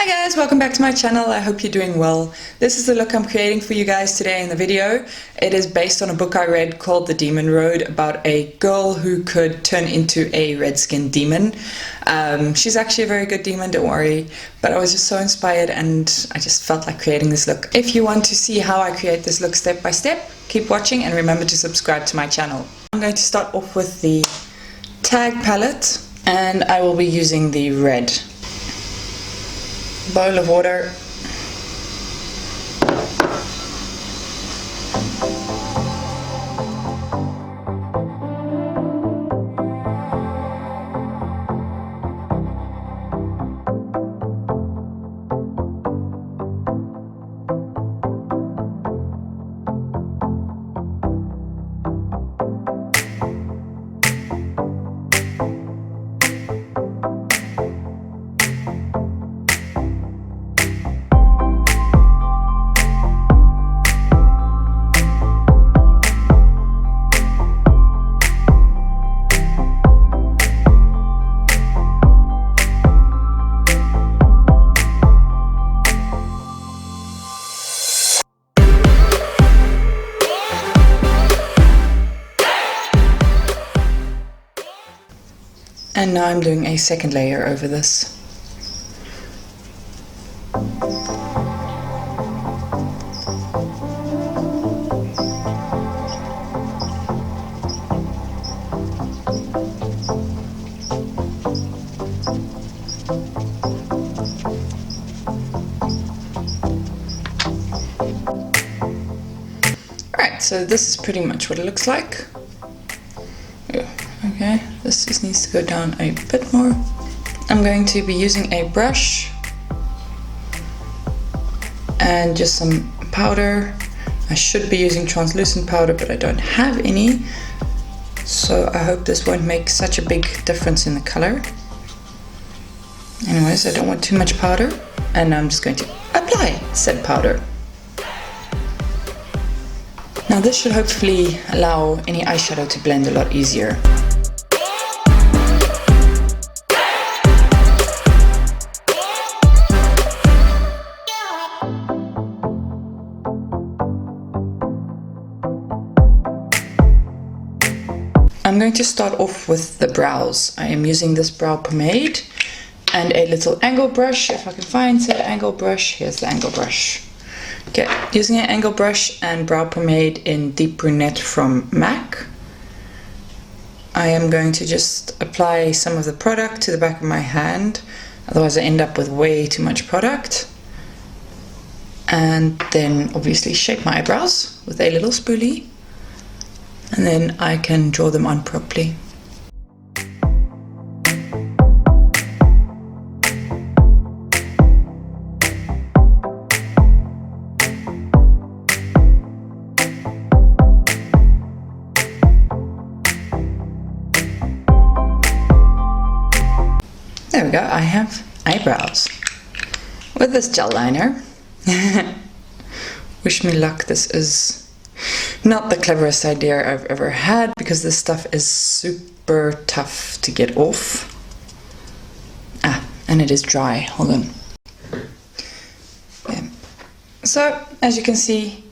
Hi guys, welcome back to my channel. I hope you're doing well. This is the look I'm creating for you guys today in the video. It is based on a book I read called The Demon Road about a girl who could turn into a red-skinned demon. She's actually a very good demon, don't worry, but I was just so inspired and I just felt like creating this look. If you want to see how I create this look step by step, keep watching and remember to subscribe to my channel. I'm going to start off with the tag palette and I will be using the red. Bowl of water. And now I'm doing a second layer over this. Alright, so this is pretty much what it looks like. Okay, this just needs to go down a bit more. I'm going to be using a brush and just some powder. I should be using translucent powder, but I don't have any. So I hope this won't make such a big difference in the color. Anyways, I don't want too much powder. And I'm just going to apply said powder. Now this should hopefully allow any eyeshadow to blend a lot easier. I'm going to start off with the brows. I am using this brow pomade and a little angle brush. If I can find said angle brush, here's the angle brush. Okay, using an angle brush and brow pomade in Deep Brunette from MAC. I am going to just apply some of the product to the back of my hand, otherwise I end up with way too much product. And then obviously shape my eyebrows with a little spoolie. And then I can draw them on properly. There we go, I have eyebrows. With this gel liner. Wish me luck, this is not the cleverest idea I've ever had because this stuff is super tough to get off. And it is dry, hold on. Okay. So, as you can see,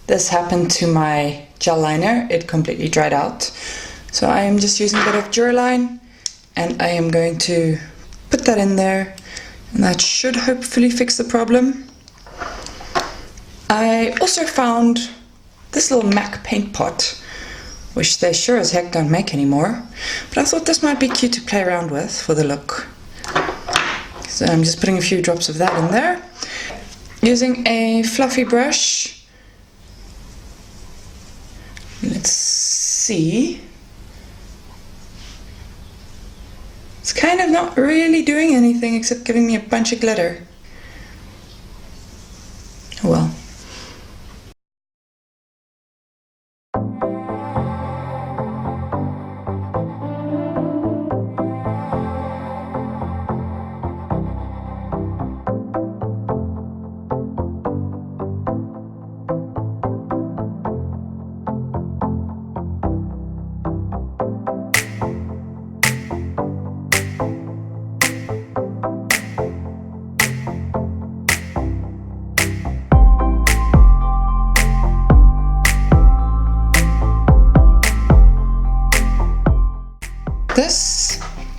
this happened to my gel liner. It completely dried out. So I am just using a bit of Duraline and I am going to put that in there and that should hopefully fix the problem. I also found this little MAC paint pot, which they sure as heck don't make anymore, but I thought this might be cute to play around with for the look. So I'm just putting a few drops of that in there. Using a fluffy brush. Let's see. It's kind of not really doing anything except giving me a bunch of glitter. Oh well.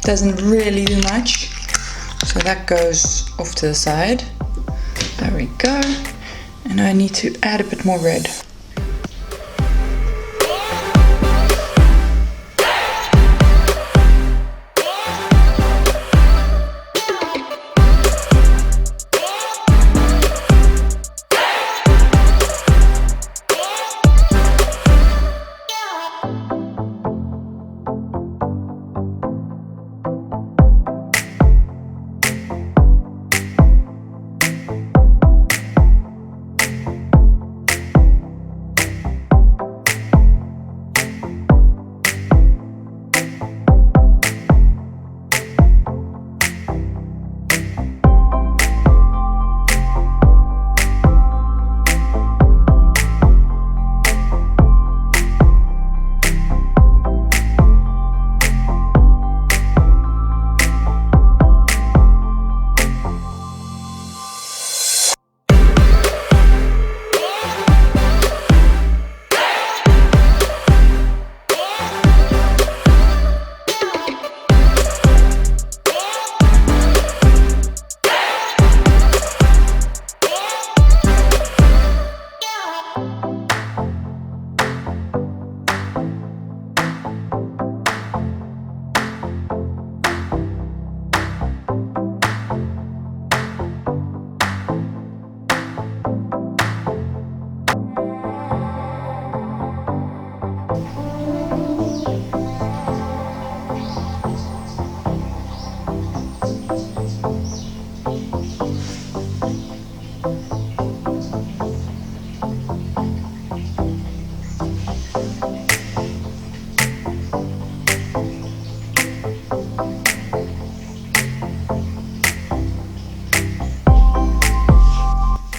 doesn't really do much. So that goes off to the side. There we go. And I need to add a bit more red.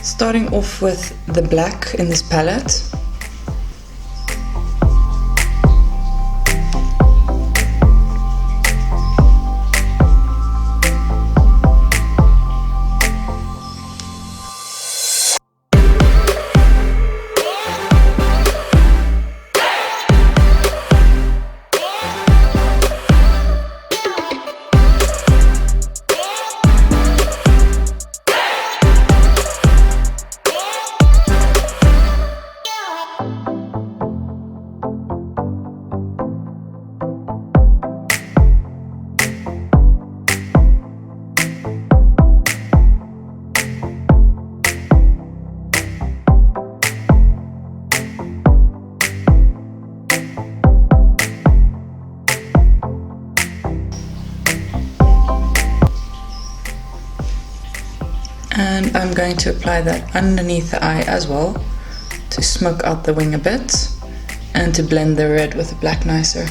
Starting off with the black in this palette. And I'm going to apply that underneath the eye as well to smoke out the wing a bit and to blend the red with the black nicer.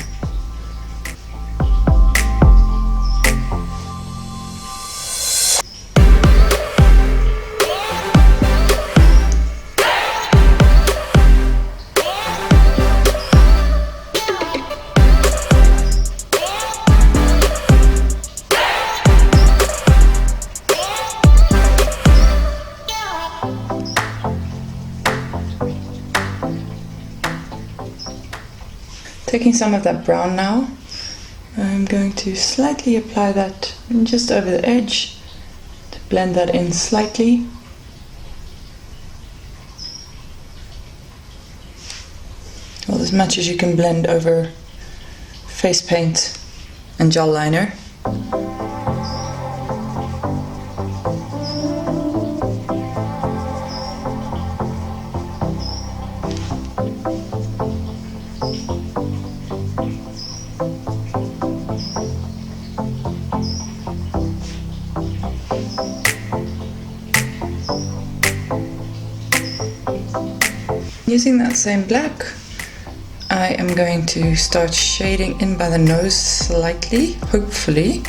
Taking some of that brown now, I'm going to slightly apply that just over the edge to blend that in slightly. Well, as much as you can blend over face paint and gel liner. Using that same black, I am going to start shading in by the nose slightly, hopefully.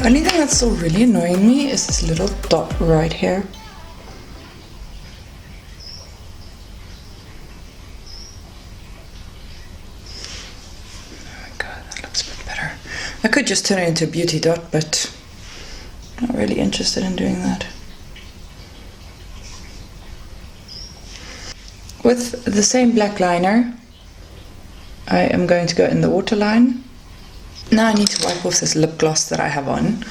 The only thing that's still really annoying me is this little dot right here. There we go, that looks a bit better. I could just turn it into a beauty dot, but I'm not really interested in doing that. With the same black liner, I am going to go in the waterline. Now I need to wipe off this lip gloss that I have on.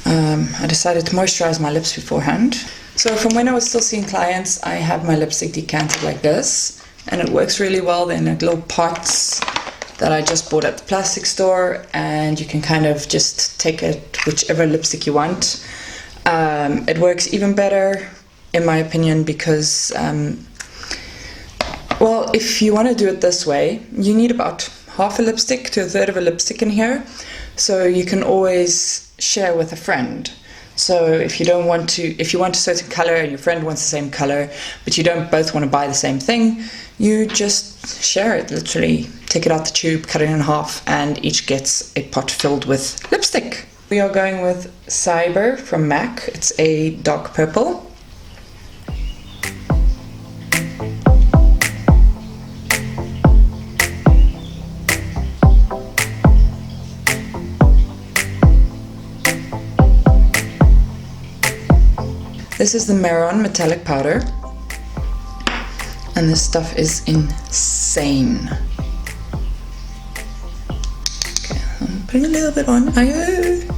I decided to moisturize my lips beforehand. So from when I was still seeing clients, I have my lipstick decanted like this, and it works really well. They're in like little pots that I just bought at the plastic store, and you can kind of just take it whichever lipstick you want. It works even better, in my opinion, because well, if you want to do it this way, you need about half a lipstick to a third of a lipstick in here, so you can always share with a friend. So if you don't want to, if you want a certain color and your friend wants the same color, but you don't both want to buy the same thing, you just share it, literally take it out the tube, cut it in half, and each gets a pot filled with lipstick. We are going with Cyber from MAC. It's a dark purple. This is the Maron metallic powder, and this stuff is insane. Okay, I'm putting a little bit on. Ayo.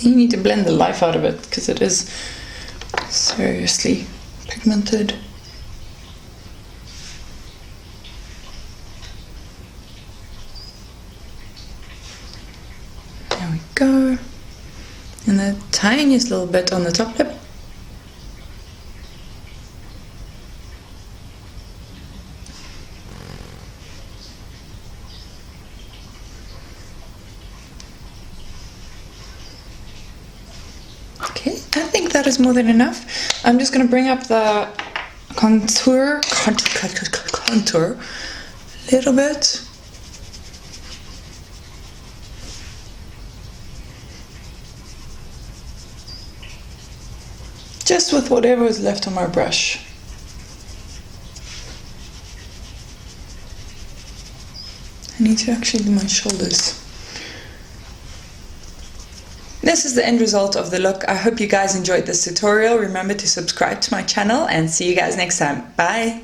You need to blend the life out of it because it is seriously pigmented. There we go. And the tiniest little bit on the top lip. Okay, I think that is more than enough. I'm just going to bring up the contour a little bit. Just with whatever is left on my brush. I need to actually do my shoulders. This is the end result of the look. I hope you guys enjoyed this tutorial. Remember to subscribe to my channel and see you guys next time. Bye!